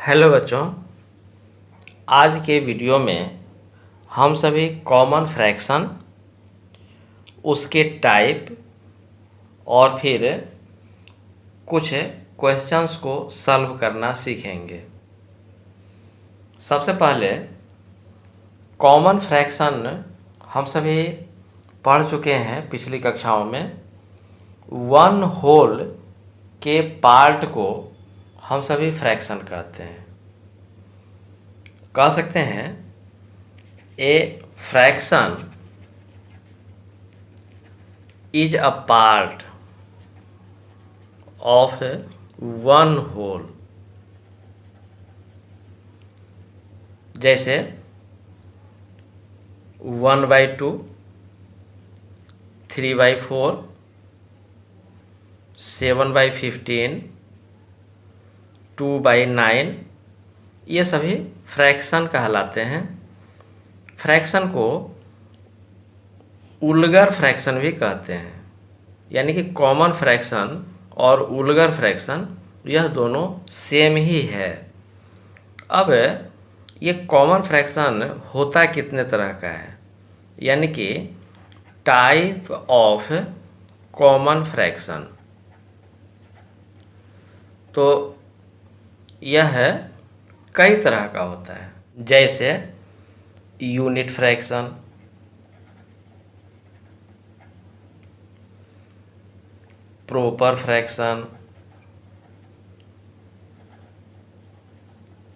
Hello बच्चों, आज के वीडियो में हम सभी कॉमन फ्रैक्शन, उसके टाइप और फिर कुछ क्वेश्चंस को सॉल्व करना सीखेंगे। सबसे पहले कॉमन फ्रैक्शन हम सभी पढ़ चुके हैं पिछली कक्षाओं में। वन होल के पार्ट को हम सभी फ्रैक्शन कहते हैं। कह सकते हैं a fraction is a part of one whole. जैसे 1/2, 3/4, 7/15, 2/9, ये सभी फ्रैक्शन कहलाते हैं। फ्रैक्शन को उलगर फ्रैक्शन भी कहते हैं, यानी कि कॉमन फ्रैक्शन और उलगर फ्रैक्शन यह दोनों सेम ही है। अब ये कॉमन फ्रैक्शन होता कितने तरह का है, यानी कि टाइप ऑफ कॉमन फ्रैक्शन, तो यह कई तरह का होता है। जैसे यूनिट फ्रैक्शन, प्रॉपर फ्रैक्शन,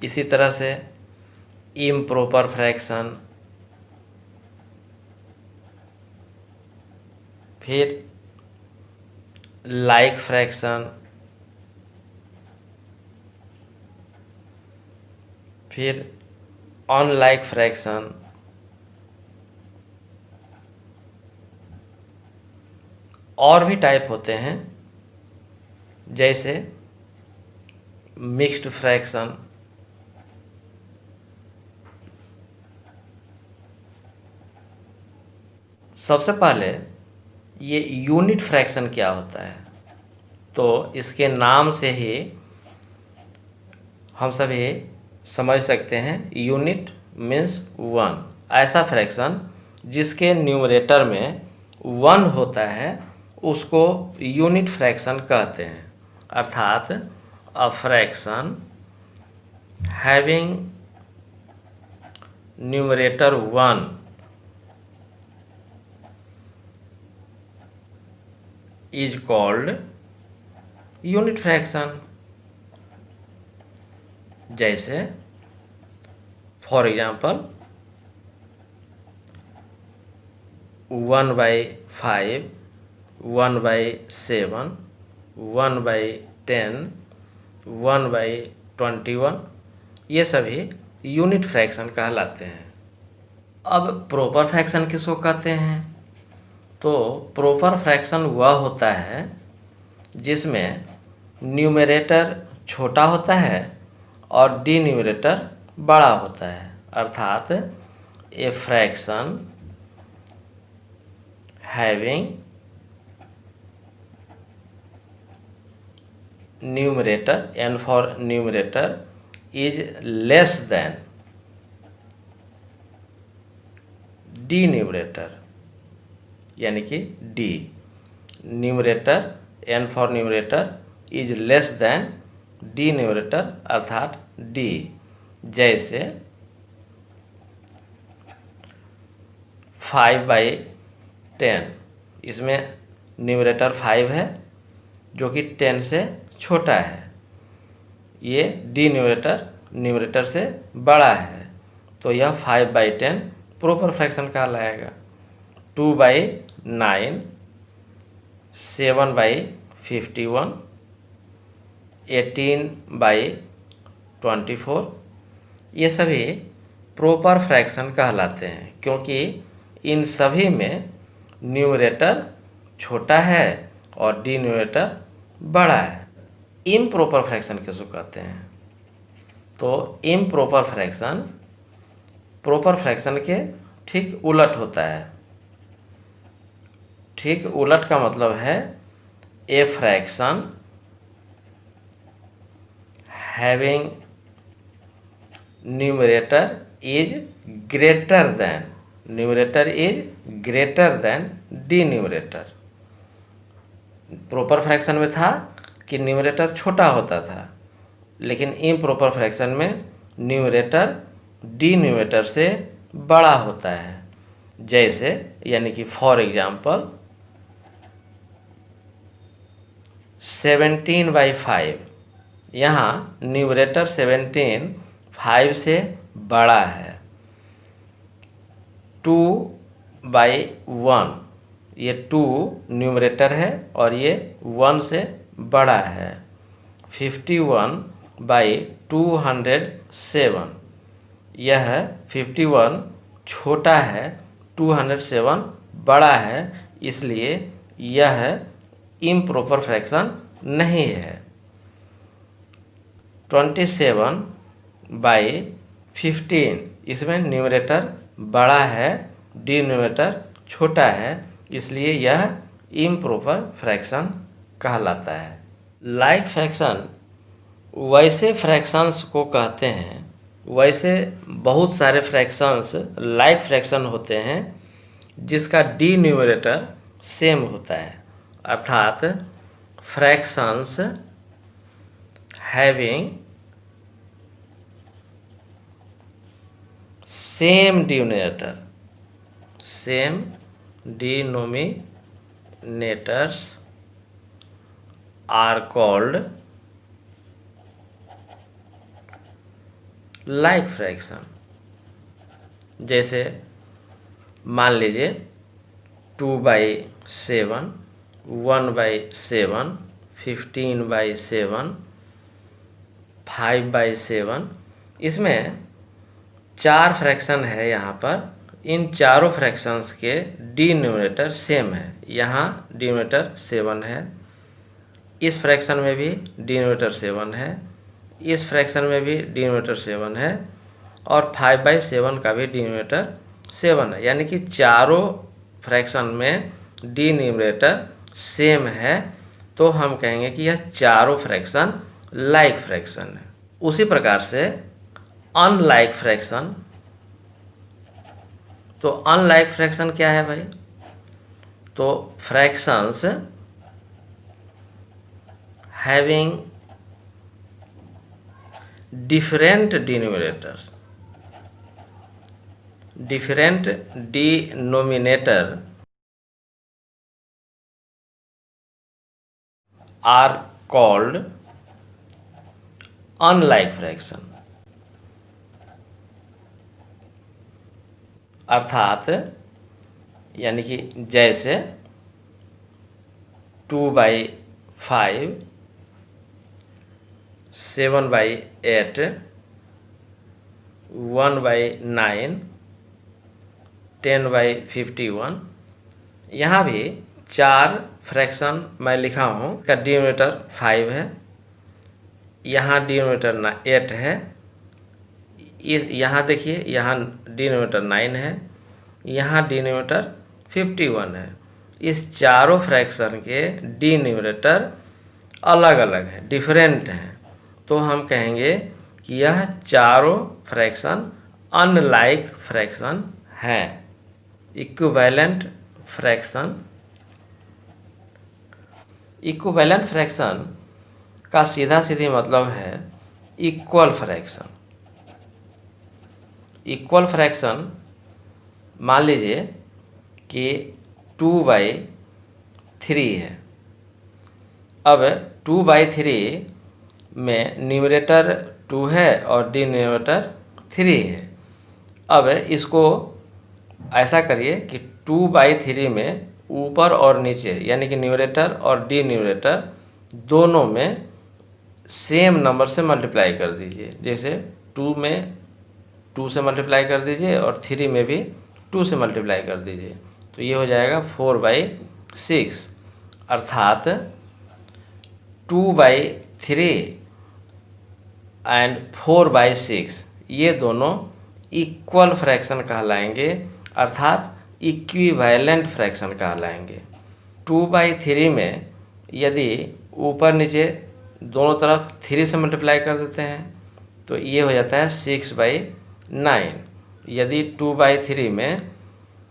इसी तरह से इम्प्रॉपर फ्रैक्शन, फिर लाइक फ्रैक्शन, फिर अनलाइक फ्रैक्शन, और भी टाइप होते हैं जैसे मिक्स्ड फ्रैक्शन। सबसे पहले ये यूनिट फ्रैक्शन क्या होता है, तो इसके नाम से ही हम सभी समझ सकते हैं। यूनिट मीन्स वन, ऐसा फ्रैक्शन जिसके न्यूमरेटर में वन होता है उसको यूनिट फ्रैक्शन कहते हैं। अर्थात a fraction having numerator one is called unit fraction. जैसे फॉर एग्जाम्पल 1/5, 1/7, 1/10, 1/21, ये सभी यूनिट फ्रैक्शन कहलाते हैं। अब प्रॉपर फ्रैक्शन किसको कहते हैं, तो प्रॉपर फ्रैक्शन वह होता है जिसमें न्यूमरेटर छोटा होता है और डिन्यूमरेटर बड़ा होता है। अर्थात ए fraction having numerator, n for numerator, is less than D numerator, यानी कि D numerator, n for numerator is less than D numerator, अर्थात डी। जैसे 5/10, इसमें न्यूमरेटर 5 है जो कि 10 से छोटा है, ये डी न्यूमरेटर से बड़ा है, तो यह 5/10 प्रॉपर फ्रैक्शन कहलाएगा। 2/9, 7/51, 18/24, ये सभी प्रॉपर फ्रैक्शन कहलाते हैं, क्योंकि इन सभी में न्यूमरेटर छोटा है और डिनोमिनेटर बड़ा है। इम्प्रॉपर फ्रैक्शन किसको कहते हैं, तो इम्प्रॉपर फ्रैक्शन प्रॉपर फ्रैक्शन के ठीक उलट होता है। ठीक उलट का मतलब है a fraction having numerator is greater than denominator. Proper fraction में था कि न्यूमरेटर छोटा होता था, लेकिन इम्प्रॉपर फ्रैक्शन में न्यूमरेटर डिन्यूमरेटर से बड़ा होता है। जैसे यानी कि फॉर एग्जाम्पल 17/5, यहाँ न्यूमरेटर 17 5 से बड़ा है। 2/1, ये 2 न्यूमरेटर है और ये 1 से बड़ा है। 51/207, यह 51 छोटा है, 207 बड़ा है, इसलिए यह इम्प्रॉपर फ्रैक्शन नहीं है। 27/15, इसमें न्यूमरेटर बड़ा है, डिनोमिनेटर छोटा है, इसलिए यह इम्प्रॉपर फ्रैक्शन कहलाता है। लाइक फ्रैक्शन वैसे फ्रैक्शंस को कहते हैं, वैसे बहुत सारे फ्रैक्शंस लाइक फ्रैक्शन होते हैं जिसका डिन्यूमरेटर सेम होता है, अर्थात fractions having same denominators are called like fraction. जैसे मान लीजिए 2/7, 1/7, 15/7, 5/7, इसमें 4 फ्रैक्शन है यहाँ पर। इन चारों फ्रैक्शंस के डिनोमिनेटर सेम है। यहाँ डिनोमिनेटर 7 है, इस फ्रैक्शन में भी डिनोमिनेटर 7 है, इस फ्रैक्शन में भी डिनोमिनेटर 7 है, और 5/7 का भी डिनोमिनेटर 7 है। यानी कि चारों फ्रैक्शन में डिनोमिनेटर सेम है, तो हम कहेंगे कि यह चारों फ्रैक्शन लाइक फ्रैक्शन है। उसी प्रकार से अनलाइक फ्रैक्शन, तो अनलाइक फ्रैक्शन क्या है भाई? तो fractions having different denominator are called unlike fraction. अर्थात यानी कि जैसे 2/5, 7/8, 1/9, 10/51, यहाँ भी 4 फ्रैक्शन मैं लिखा हूँ। इसका डिनोमिनेटर 5 है, यहाँ डिनोमिनेटर 8 है, यहाँ देखिए यहाँ डिनोमिनेटर 9 है, यहाँ डिनोमिनेटर 51 है। इस चारों फ्रैक्शन के डिनोमिनेटर अलग अलग है, डिफरेंट हैं, तो हम कहेंगे कि यह चारों फ्रैक्शन अनलाइक फ्रैक्शन हैं। इक्विवेलेंट फ्रैक्शन का सीधा सीधी मतलब है इक्वल फ्रैक्शन। इक्वल फ्रैक्शन मान लीजिए कि 2/3 है। अब 2/3 में न्यूमरेटर 2 है और डिनोमिनेटर 3 है। अब इसको ऐसा करिए कि 2/3 में ऊपर और नीचे यानी कि न्यूमरेटर और डिनोमिनेटर दोनों में सेम नंबर से मल्टीप्लाई कर दीजिए। जैसे 2 में 2 से मल्टीप्लाई कर दीजिए और 3 में भी 2 से मल्टीप्लाई कर दीजिए, तो ये हो जाएगा 4/6। अर्थात 2/3 एंड 4/6 ये दोनों इक्वल फ्रैक्शन कहलाएंगे, अर्थात इक्विवेलेंट फ्रैक्शन कहलाएंगे। 2/3 में यदि ऊपर नीचे दोनों तरफ 3 से मल्टीप्लाई कर देते हैं तो ये हो जाता है 6/9। यदि 2/3 में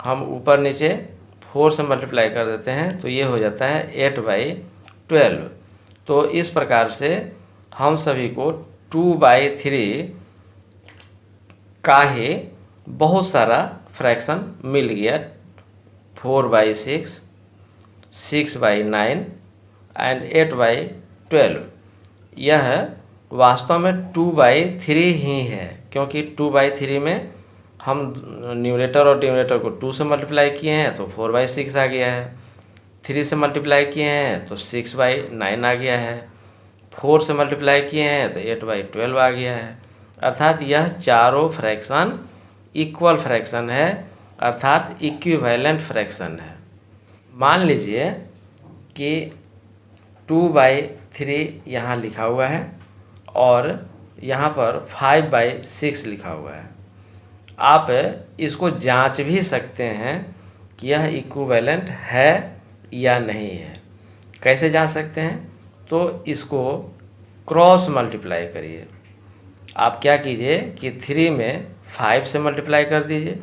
हम ऊपर नीचे 4 से मल्टीप्लाई कर देते हैं तो ये हो जाता है 8/12। तो इस प्रकार से हम सभी को 2/3 का ही बहुत सारा फ्रैक्शन मिल गया। 4/6, 6/9 एंड 8/12। यह वास्तव में 2/3 ही है, क्योंकि 2/3 में हम न्यूमरेटर और डिनोमिनेटर को 2 से मल्टीप्लाई किए हैं तो 4/6 आ गया है, 3 से मल्टीप्लाई किए हैं तो 6/9 आ गया है, 4 से मल्टीप्लाई किए हैं तो 8/12 आ गया है। अर्थात यह चारों फ्रैक्शन इक्वल फ्रैक्शन है, अर्थात इक्विवेलेंट फ्रैक्शन है। मान लीजिए कि 2/3 यहाँ लिखा हुआ है और यहाँ पर 5/6 लिखा हुआ है। आप इसको जांच भी सकते हैं कि यह इक्विवेलेंट है या नहीं है। कैसे जांच सकते हैं? तो इसको क्रॉस मल्टीप्लाई करिए। आप क्या कीजिए कि 3 में 5 से मल्टीप्लाई कर दीजिए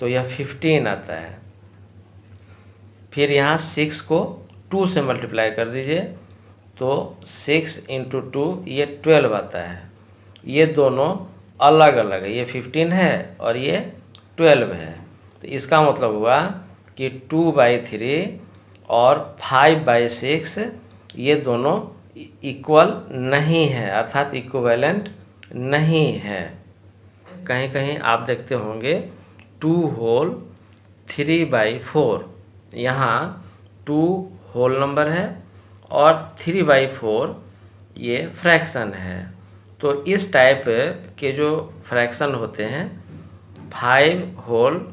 तो यह 15 आता है। फिर यहाँ 6 को 2 से मल्टीप्लाई कर दीजिए तो 6 × 2 ये 12 आता है। ये दोनों अलग अलग है, ये 15 है और ये 12 है। तो इसका मतलब हुआ कि 2/3 और 5/6 ये दोनों इक्वल नहीं है, अर्थात इक्विवेलेंट नहीं है। कहीं कहीं आप देखते होंगे 2 होल 3/4, यहाँ 2 होल नंबर है और 3/4 ये फ्रैक्शन है। तो इस टाइप के जो फ्रैक्शन होते हैं 5 होल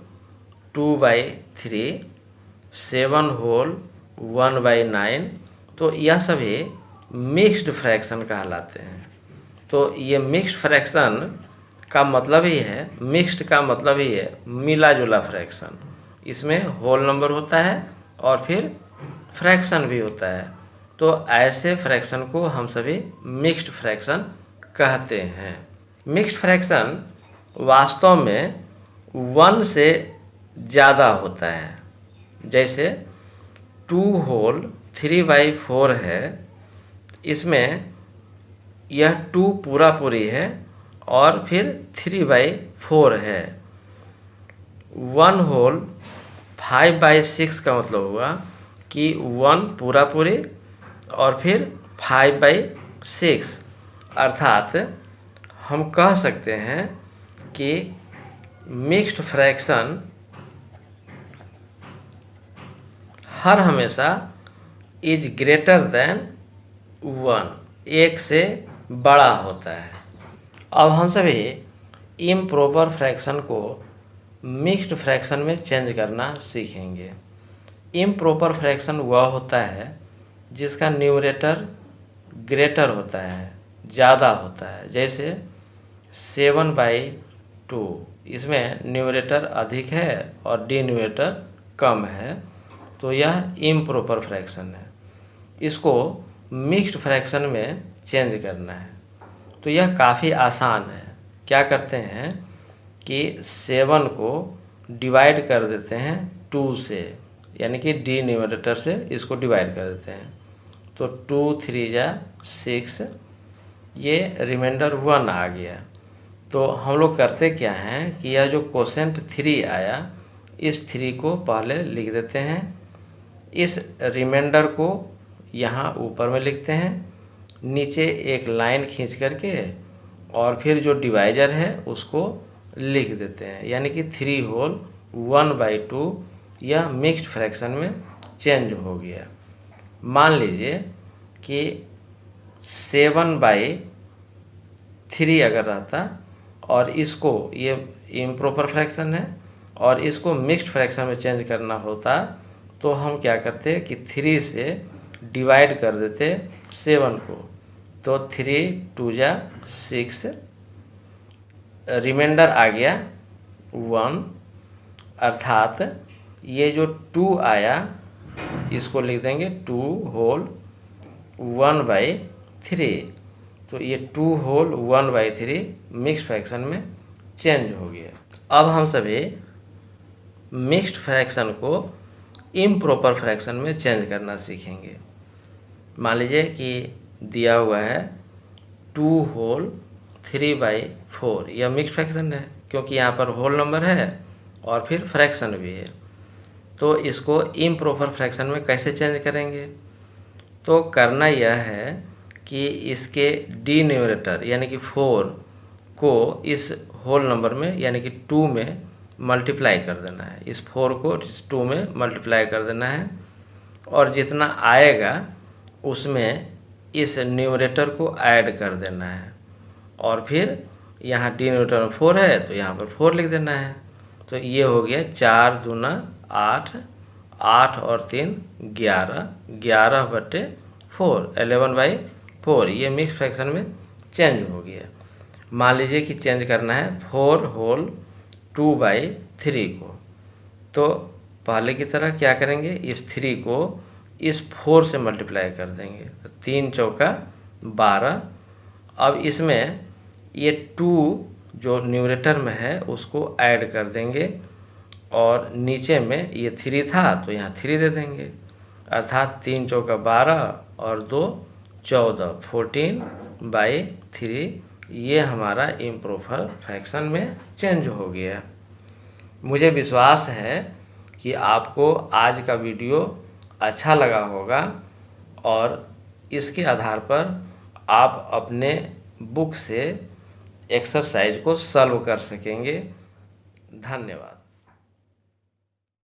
2/3, 7 होल 1/9, तो यह सभी मिक्स्ड फ्रैक्शन कहलाते हैं। तो ये मिक्स्ड फ्रैक्शन का मतलब ही है, मिक्स्ड का मतलब ही है मिला जुला फ्रैक्शन। इसमें होल नंबर होता है और फिर फ्रैक्शन भी होता है। तो ऐसे फ्रैक्शन को हम सभी मिक्स्ड फ्रैक्शन कहते हैं। मिक्स्ड फ्रैक्शन वास्तव में 1 से ज़्यादा होता है। जैसे 2 होल 3/4 है, इसमें यह 2 पूरा पूरी है और फिर 3/4 है। 1 होल 5/6 का मतलब हुआ कि 1 पूरा पूरी और फिर 5/6, अर्थात हम कह सकते हैं कि मिक्स्ड फ्रैक्शन हर हमेशा इज ग्रेटर देन 1, एक से बड़ा होता है। अब हम सभी इम्प्रॉपर फ्रैक्शन को मिक्स्ड फ्रैक्शन में चेंज करना सीखेंगे। इम्प्रॉपर फ्रैक्शन वह होता है जिसका न्यूमरेटर ग्रेटर होता है, ज़्यादा होता है। जैसे 7/2, इसमें न्यूमरेटर अधिक है और डिनोमिनेटर कम है, तो यह इम्प्रॉपर फ्रैक्शन है। इसको मिक्स्ड फ्रैक्शन में चेंज करना है तो यह काफ़ी आसान है। क्या करते हैं कि 7 को डिवाइड कर देते हैं 2 से, यानी कि डिनोमिनेटर से इसको डिवाइड कर देते हैं। तो 2 3 जा 6, ये रिमाइंडर 1 आ गया। तो हम लोग करते क्या हैं कि यह जो कोसेंट 3 आया, इस 3 को पहले लिख देते हैं, इस रिमाइंडर को यहाँ ऊपर में लिखते हैं, नीचे एक लाइन खींच करके और फिर जो डिवाइजर है उसको लिख देते हैं, यानी कि 3 होल 1/2 यह मिक्स्ड फ्रैक्शन में चेंज हो गया। मान लीजिए कि 7/3 अगर रहता और इसको, ये इम्प्रॉपर फ्रैक्शन है और इसको मिक्स्ड फ्रैक्शन में चेंज करना होता, तो हम क्या करते कि 3 से डिवाइड कर देते 7 को। तो 3 2 जा 6, रिमाइंडर आ गया 1, अर्थात ये जो 2 आया इसको लिख देंगे 2 होल 1/3। तो तो ये 2/1/3 मिक्स्ड फ्रैक्शन में चेंज हो गया। अब हम सभी मिक्स्ड फ्रैक्शन को इम्प्रॉपर फ्रैक्शन में चेंज करना सीखेंगे। मान लीजिए कि दिया हुआ है 2/3/4, यह मिक्स्ड फ्रैक्शन है क्योंकि यहाँ पर होल नंबर है और फिर फ्रैक्शन भी है। तो इसको इम्प्रॉपर फ्रैक्शन में कैसे चेंज करेंगे? तो करना यह है कि इसके डिनोमिनेटर यानी कि 4 को इस होल नंबर में यानी कि 2 में मल्टीप्लाई कर देना है। इस 4 को इस 2 में मल्टीप्लाई कर देना है और जितना आएगा उसमें इस न्यूमरेटर को ऐड कर देना है और फिर यहाँ डिनोमिनेटर में 4 है तो यहाँ पर 4 लिख देना है। तो ये हो गया 4 दूना 8, 8 और 3 11, 11/4, 11/4। ये मिक्स फ्रैक्शन में चेंज हो गया। मान लीजिए कि चेंज करना है 4/2/3 को, तो पहले की तरह क्या करेंगे, इस 3 को इस 4 से मल्टीप्लाई कर देंगे। 3 चौका 12। अब इसमें ये 2 जो न्यूमरेटर में है उसको ऐड कर देंगे और नीचे में ये 3 था तो यहाँ 3 दे देंगे, अर्थात 3 चौका 12 और 2 14, 14/3। ये हमारा इम्प्रॉपर फ्रैक्शन में चेंज हो गया। मुझे विश्वास है कि आपको आज का वीडियो अच्छा लगा होगा और इसके आधार पर आप अपने बुक से एक्सरसाइज को सॉल्व कर सकेंगे। धन्यवाद।